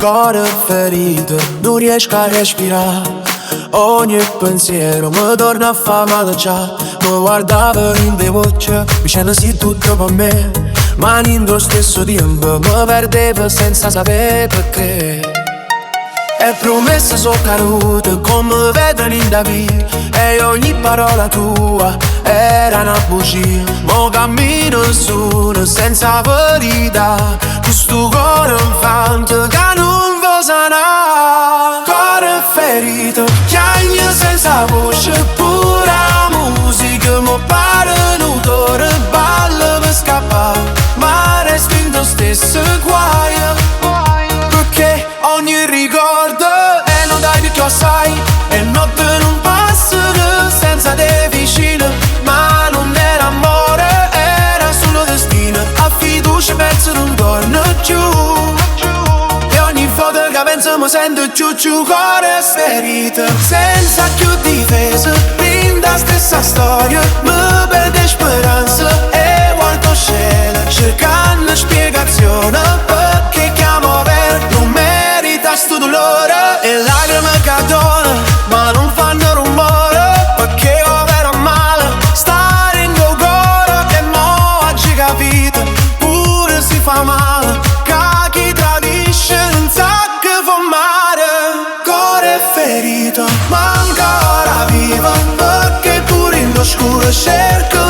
cuore ferito, non riesco a respirare. Ogni pensiero mi torna a fare male già. Mi guardavo in le voce, vicino sì tutto per me, ma in lo stesso tempo mi perdevo senza sapere perché. E promesse sono cadute come vedono in Davide, e ogni parola tua era una bugia. Mo cammino solo senza verità, questo cuore infante che non va sanare. Cuore ferito, chiagno senza voce, pura musica mi pare un autore, ballo per scappare, ma respingo stesso guaio. Perché ogni ricordo e non dai più che sai, e notte non passa senza te vicino, ma non era amore, era solo destino. A fiducia penso non torno giù, e ogni volta che penso mi sento giù, cuore ferito, senza più difesa, brinda stessa storia, mi perde speranza e guardo scena, cercando spiegazione perché chiamo vero non merita sto dolore. E lacrime cadono ma non fanno rumore, perché ho vero male stare in tuo cuore, e mo oggi capito pure si fa male, che chi tradisce non sa che fa male. Cuore ferito ma ancora vivo, perché pure in lo scuro cerco